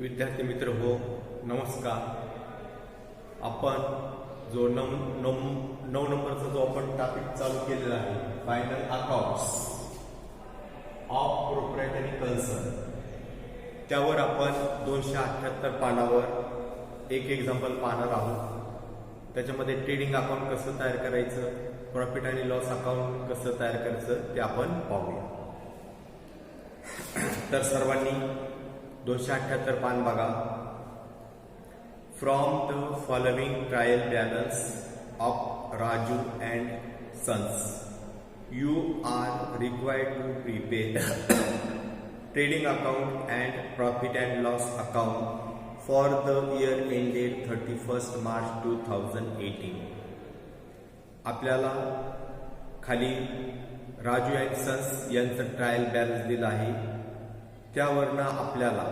विद्यार्थी मित्र हो, नमस्कार. आपण जो नऊ नंबरचा जो आपण टॉपिक चालू केलेला आहे, final accounts of proprietary concern, त्यावर आपण 278 पानावर एक एक्झाम्पल पाहणार आहोत. त्याच्यामध्ये ट्रेडिंग अकाउंट कसं तयार करायचं, प्रॉफिट आणि लॉस अकाउंट कसं तयार करायचं ते आपण पाहूया. तर सर्वांनी 278 पान बघा. From the following trial balance of Raju and sons you are required to prepare trading account and profit and loss account for the year ended 31 March 2018. आपल्याला खाली राजू अँड सन्स यांचं ट्रायल बॅलन्स दिलं आहे. त्यावरनं आपल्याला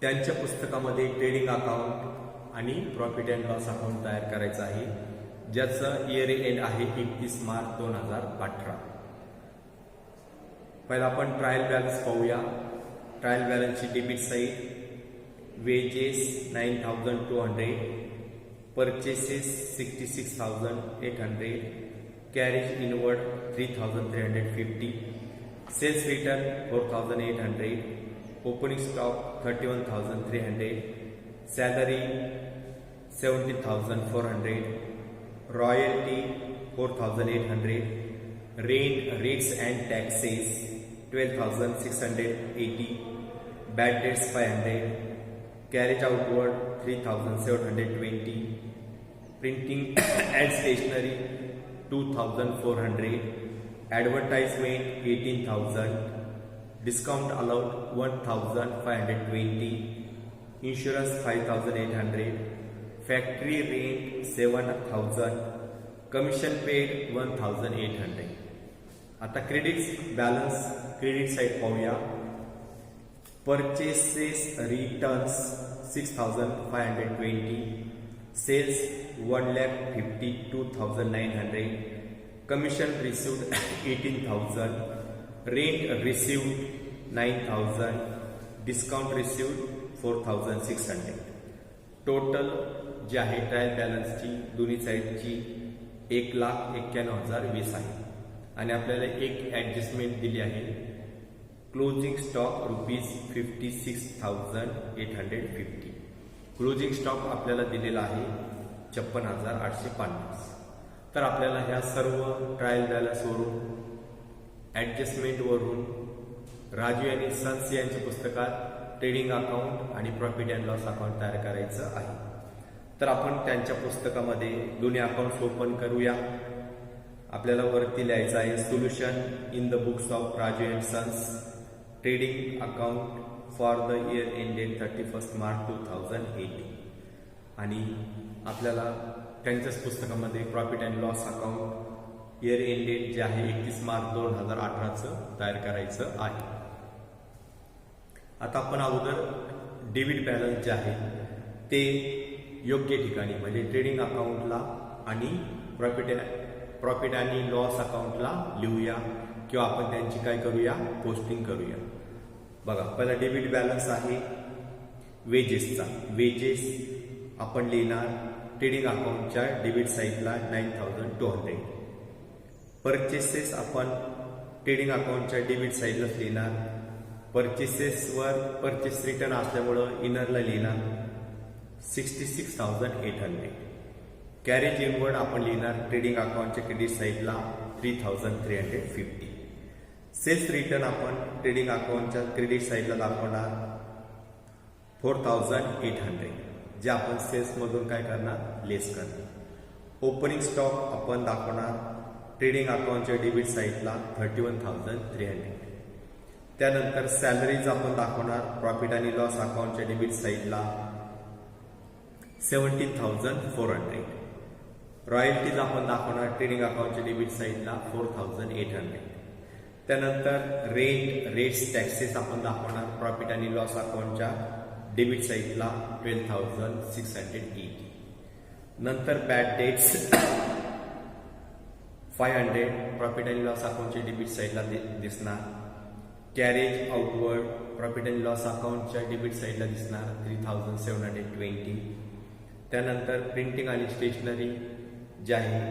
त्यांच्या पुस्तकामध्ये ट्रेडिंग अकाउंट आणि प्रॉफिट अँड लॉस अकाउंट तयार करायचं आहे, ज्याचं इयर एंड आहे 31 मार्च 2018. पहिला आपण ट्रायल बॅलन्स पाहूया. ट्रायल बॅलन्सची debit side, wages 9,200, purchases 66,800, carriage inward 3,350, sales return 4,800, opening stock 31,300, salary 17,400, royalty 4,800, rates and taxes 12,680, bad debts 500, carriage outward 3,720, printing and stationery 2,400, advertisement 18,000, discount allowed 1,520, insurance 5,800, factory rent 7,000, commission paid 1,800. आता credit balance, credit side पाहूया. Purchases returns 6,520, sales 1,52,900, commission received 18,000, rent received 9,000, discount received 4,600. Total जे आहे trial बॅलन्सची दोन्ही साईडची 1,91,020 आहे. आणि आपल्याला एक adjustment दिली आहे. Closing stock ₹56,850. क्लोजिंग स्टॉक आपल्याला दिलेला आहे 56,850. तर आपल्याला ह्या सर्व ट्रायल बॅलन्सवरून, ॲडजस्टमेंटवरून राजू आणि सन्स यांच्या पुस्तकात ट्रेडिंग अकाउंट आणि प्रॉफिट अँड लॉस अकाउंट तयार करायचं आहे. तर आपण त्यांच्या पुस्तकामध्ये दोन्ही अकाउंट्स ओपन करूया. आपल्याला वरती लिहायचं आहे, solution in the books of Raju and sons trading account for the year ended 31 March 2018. आणि आपल्याला त्यांच्याच पुस्तकामध्ये profit and loss account year ended जे आहे 31 मार्च 2018चं तयार करायचं आहे. आता आपण अगोदर डेबिट बॅलन्स जे आहे ते योग्य ठिकाणी म्हणजे ट्रेडिंग अकाउंटला आणि प्रॉफिट आणि लॉस अकाउंटला लिहूया, किंवा आपण त्यांची काय करूया, पोस्टिंग करूया. बघा, पहिला डेबिट बॅलन्स आहे वेजेसचा. वेजेस आपण लिहिणार ट्रेडिंग अकाउंटच्या डेबिट साईडला 9,200. परचेसेस आपण ट्रेडिंग अकाउंटच्या डेबिट साईडलाच लिहिणार. परचेसेसवर परचेस रिटर्न असल्यामुळं इनरला लिहिणार 66,800. कॅरेज इनवर्ड आपण लिहिणार ट्रेडिंग अकाउंटच्या क्रेडिट साईडला 3,350. सेल्स रिटर्न आपण ट्रेडिंग अकाउंटच्या क्रेडिट साईडला दाखवणार 4,800, जे आपण सेल्समधून काय करणार, लेस करणार. ओपनिंग स्टॉक आपण दाखवणार ट्रेडिंग अकाउंटच्या डेबिट साईडला 31,300. त्यानंतर सॅलरीज आपण दाखवणार प्रॉफिट आणि लॉस अकाउंटच्या डेबिट साईडला 17,400. रॉयल्टीज आपण दाखवणार ट्रेडिंग अकाउंटच्या डेबिट साईडला 4,800. त्यानंतर रेट्स टॅक्सेस आपण दाखवणार प्रॉफिट आणि लॉस अकाउंटच्या डेबिट साईडला 12,680. नंतर बॅड डेट्स 500 प्रॉफिट आणि लॉस अकाउंटच्या डेबिट साईडला दिसणार. Carriage outward profit and loss अकाउंटच्या डेबिट साईडला दिसणार 3720. त्यानंतर प्रिंटिंग आणि स्टेशनरी जे आहे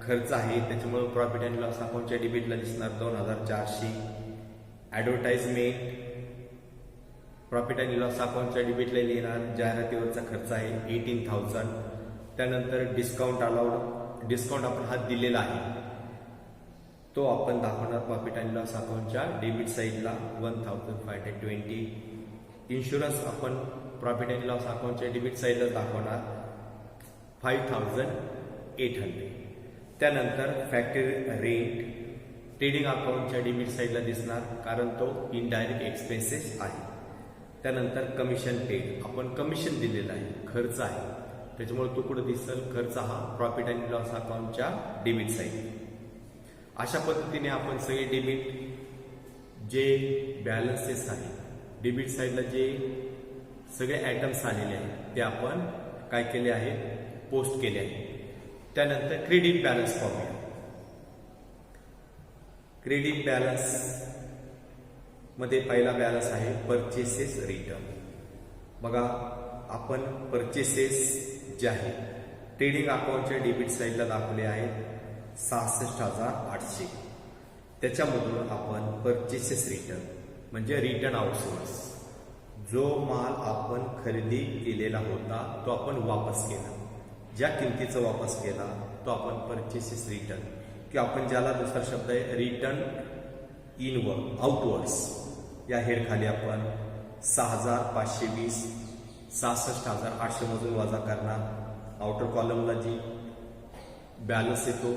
खर्च आहे त्याच्यामुळे प्रॉफिट अँड लॉस अकाउंटच्या डेबिटला दिसणार 2400. ॲडव्हर्टाइजमेंट प्रॉफिट अँड लॉस अकाउंटच्या डेबिटला लिहिणार जाहिरातीवरचा खर्च आहे 18,000. त्यानंतर डिस्काउंट अलाउड, डिस्काउंट आपण हा दिलेला आहे तो आपण दाखवणार प्रॉफिट अँड लॉस अकाउंटच्या डेबिट साईडला 1520. इन्शुरन्स आपण प्रॉफिट अँड लॉस अकाउंटच्या डेबिट साईडला दाखवणार 5800. त्यानंतर फॅक्टरी रेंट ट्रेडिंग अकाउंटच्या डेबिट साईडला दिसणार कारण तो इनडायरेक्ट एक्सपेन्सेस आहे. त्यानंतर कमिशन पेड आपण कमिशन दिलेलं आहे, खर्च आहे त्याच्यामुळे तो कुठं दिसेल, खर्च हा प्रॉफिट अँड लॉस अकाउंटच्या डेबिट साईड. अशा पद्धतीने आपण सगळे डेबिट जे बॅलन्सेस आहे डेबिट साईडला जे सगळे आयटम्स आलेले आहेत ते आपण काय केले आहे, पोस्ट केले आहे. त्यानंतर क्रेडिट बॅलन्स पाहूया. क्रेडिट बॅलन्स मध्ये पहिला बॅलन्स आहे परचेसेस रिटर्न. बघा आपण परचेसेस जे आहे ट्रेडिंग अकाउंटच्या डेबिट साईडला दाखवले आहेत 66,800. त्याच्यामधून आपण परचेसेस रिटर्न म्हणजे रिटर्न आउटसोर्स जो माल आपण खरेदी केलेला होता तो आपण वापस केला, ज्या किमतीचा वापस केला तो आपण परचेसेस रिटर्न किंवा आपण ज्याला दुसरा शब्द आहे रिटर्न इनवर्ड आउटवर्ड्स या हेड खाली आपण 6,520 66,800 मधून वजा करणार. आउटर कॉलमला जी बॅलन्स येतो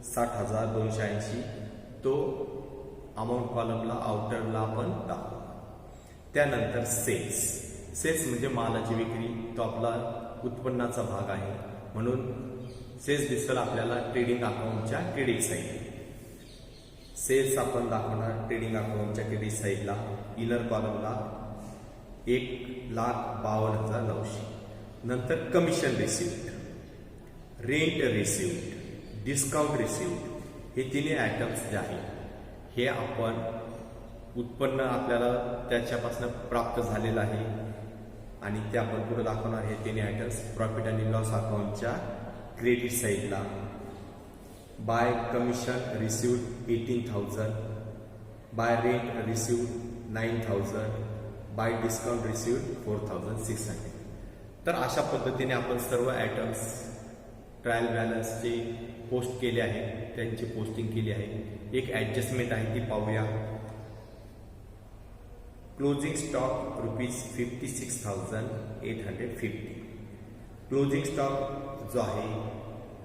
60,280 तो अमाऊंट कॉलमला आउटरला आपण दाखवू. त्यानंतर सेल्स, सेल्स म्हणजे मालाची विक्री, तो आपला उत्पन्नाचा भाग आहे म्हणून सेल्स दिसेल आपल्याला ट्रेडिंग अकाउंटच्या क्रेडिट साईड. सेल्स आपण दाखवणार ट्रेडिंग अकाउंटच्या क्रेडिट साईडला इनर कॉलमला 1,52,900. नंतर commission received, rent received, discount received हे तिन्ही आयटम्स जे आहे हे आपण उत्पन्न आपल्याला त्याच्यापासून प्राप्त झालेलं आहे आणि ते आपण पुढे दाखवणार हे तिन्ही आयटम्स प्रॉफिट अँड लॉस अकाउंटच्या क्रेडिट साईडला. By commission received 18,000, by rent received 9,000, by discount received 4,600. तर अशा पद्धतीने आपण सर्व आयटम्स ट्रायल बॅलन्सचे पोस्ट केले आहे, त्यांची पोस्टिंग केली आहे. एक ॲडजस्टमेंट आहे ती पाहूया. Closing stock ₹56,850. क्लोजिंग स्टॉक जो आहे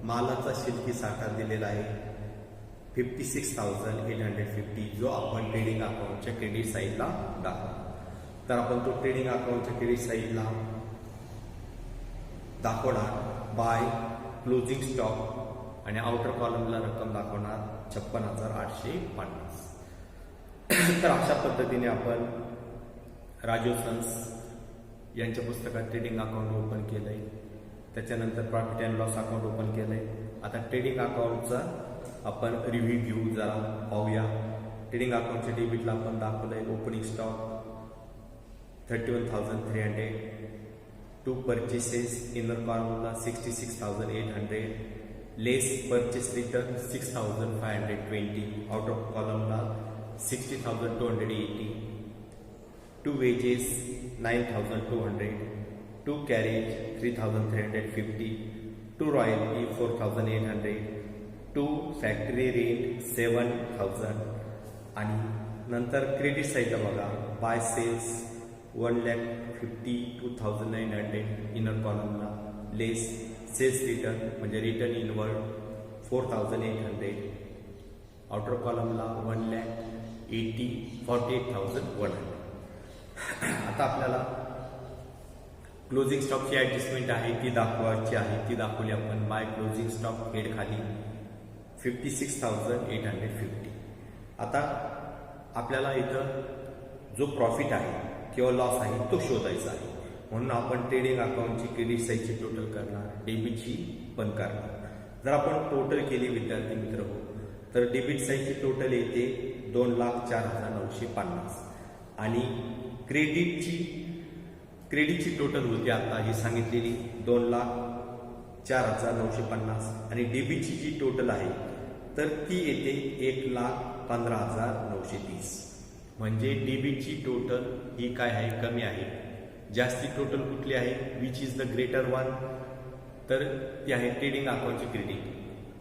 मालाचा शिल्लकी साठा दिलेला आहे 56,850 जो आपण ट्रेडिंग अकाउंटच्या क्रेडिट साईडला दाखवतो. तर आपण तो ट्रेडिंग अकाउंटच्या क्रेडिट साईडला दाखवणार बाय क्लोजिंग स्टॉक आणि आउटर कॉलमला रक्कम दाखवणार 56,850. तर अशा पद्धतीने आपण राजीव सन्स यांच्या पुस्तकात ट्रेडिंग अकाउंट ओपन केलंय, त्याच्यानंतर profit and loss account open केलंय. आता ट्रेडिंग अकाउंटचा आपण रिव्ह्यू घेऊ, जरा पाहूया. ट्रेडिंग अकाउंटच्या डेबिटला आपण दाखवलंय opening stock 31,300, to purchases inner कॉलमला 66,800, less purchase return 6,520, out of कॉलमला 60,280, to wages 9,200, to carriage 3,350, to royalty 4,800, to factory rent 7,000 आणि नंतर क्रेडिट साईडला बघा बाय सेल्स 1,52,900 इनर कॉलमला, लेस सेल्स रिटर्न म्हणजे रिटर्न इनवर्ड 4,800, आउटर कॉलमला 1,48,100. आता आपल्याला क्लोजिंग स्टॉकची ॲडजस्टमेंट आहे ती दाखवायची आहे, ती दाखवली आपण बाय क्लोजिंग स्टॉक हेड खाली 56,850. आता आपल्याला इथं जो प्रॉफिट आहे किंवा लॉस आहे तो शोधायचा आहे म्हणून आपण ट्रेडिंग अकाउंटची क्रेडिट साईडची टोटल करणार, डेबिटची पण करणार. जर आपण टोटल केली विद्यार्थी मित्र हो तर डेबिट साईडची टोटल येते 2,04,950 आणि क्रेडिटची टोटल होती आता ही सांगितलेली 2,04,950 आणि डेबिटची जी टोटल आहे तर ती येते 1,15,930. म्हणजे डेबिटची टोटल ही काय आहे, कमी आहे. जास्ती टोटल कुठली आहे, which is the greater one, तर ती आहे ट्रेडिंग अकाउंटची क्रेडिट.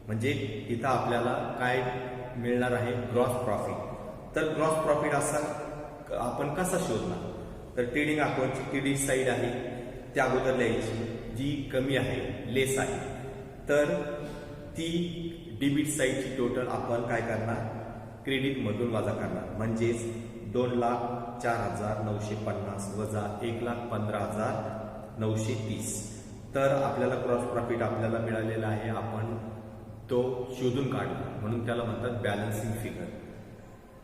म्हणजे इथं आपल्याला काय मिळणार आहे, ग्रॉस प्रॉफिट. तर ग्रॉस प्रॉफिट असा आपण कसा शोधणार, तर ट्रेडिंग अकाउंटची क्रेडिट साईड आहे त्या अगोदर लिहायची, जी कमी आहे, लेस आहे. तर ती डेबिट साईडची टोटल आपण काय करणार, क्रेडिटमधून वजा करणार. म्हणजेच 2,04,950 वजा 1,15,930. तर आपल्याला क्रॉस प्रॉफिट आपल्याला मिळालेला आहे, आपण तो शोधून काढला म्हणून त्याला म्हणतात बॅलन्सिंग फिगर.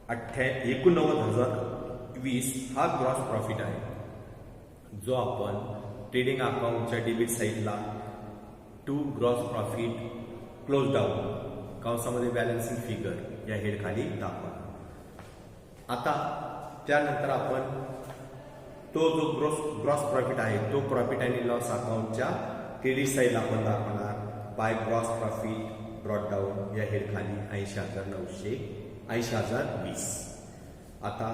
89,020 हा ग्रॉस प्रॉफिट आहे, जो आपण ट्रेडिंग अकाउंटच्या डेबिट साईडला to gross profit close down कंसामध्ये बॅलन्सिंग फिगर या हेड खाली दाखवा. आता त्यानंतर आपण तो जो ग्रॉस प्रॉफिट आहे तो प्रॉफिट आणि लॉस अकाउंटच्या क्रेडिट साईडला आपण दाखवणार by gross profit brought down या हेड खाली 80,020. आता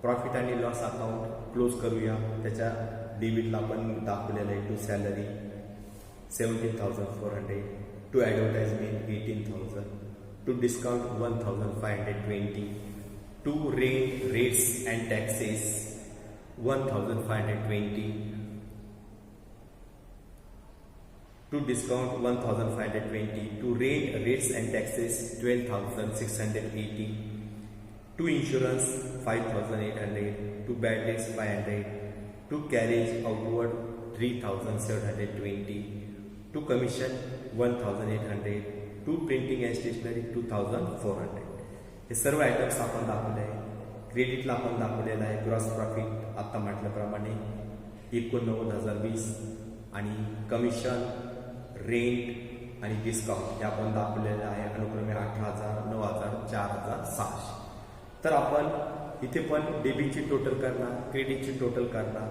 प्रॉफिट आणि लॉस अकाउंट क्लोज करूया. त्याच्या डेबिटला आपण दाखवलेलं आहे to salary 17,400, to advertisement 18,000, to discount 1,520, to rates and taxes 1,520, to discount 1,520, to rates and taxes 12,680, to insurance 5,800, to bad debts 500, to carriage outward 3,720, to commission 1,800, to printing and stationery 2,400. हे सर्व items आपण दाखवले आहे. क्रेडिटला आपण दाखवलेलं आहे gross profit आता म्हटल्याप्रमाणे 89,020 आणि कमिशन, रेंट आणि डिस्काउंट हे आपण दाखवलेलं आहे अनुक्रमे 8,000, 9,000, 4,600. तर आपण इथे पण डेबिटची टोटल करणार, क्रेडिटची टोटल करणार.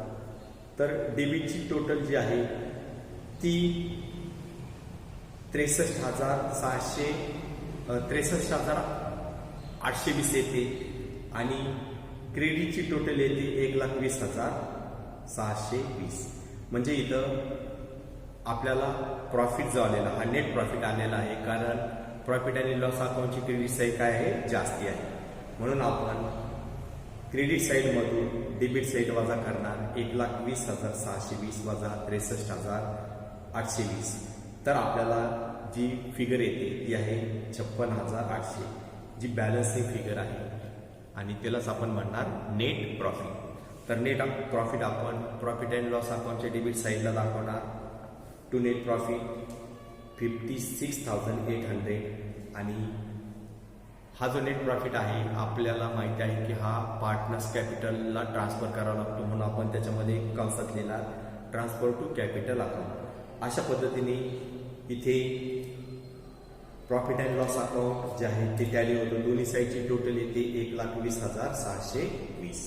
तर डेबिटची टोटल जी आहे ती 63,820 येते आणि क्रेडिटची टोटल येते 1,20,620. म्हणजे इथं आपल्याला प्रॉफिट जो आलेला हा नेट प्रॉफिट आलेला आहे, कारण प्रॉफिट आणि लॉस अकाउंटची क्रेडिट साईड काय आहे, जास्ती आहे. म्हणून आपण क्रेडिट साईडमधून डेबिट साईड वजा करणार 1,20,620 वजा 63,820. तर आपल्याला जी फिगर येते ती आहे 56,800, जी बॅलन्सिंग फिगर आहे आणि त्यालाच आपण म्हणणार नेट प्रॉफिट. तर नेट प्रॉफिट आपण प्रॉफिट अँड लॉस अकाउंटच्या डेबिट साईडला दाखवणार. टू नेट प्रॉफिट 56,800 आणि हा जो नेट प्रॉफिट आहे आपल्याला माहिती आहे की हा पार्टनर्स कॅपिटलला ट्रान्सफर करावा लागतो, म्हणून आपण त्याच्यामध्ये कंसात लिहिणार ट्रान्सफर टू कॅपिटल अकाउंट. अशा पद्धतीने इथे प्रॉफिट अँड लॉस अकाउंट जे आहे ते टॅली होतं. दोन्ही साईडची टोटल येते 1,20,620.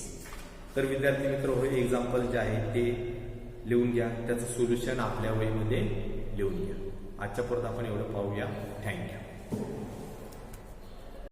तर विद्यार्थी मित्र हे एक्झाम्पल जे आहे ते लिहून घ्या, त्याचं सोल्युशन आपल्या वहीमध्ये लिहून घ्या. आजच्या परत आपण एवढं पाहूया. थँक्यू.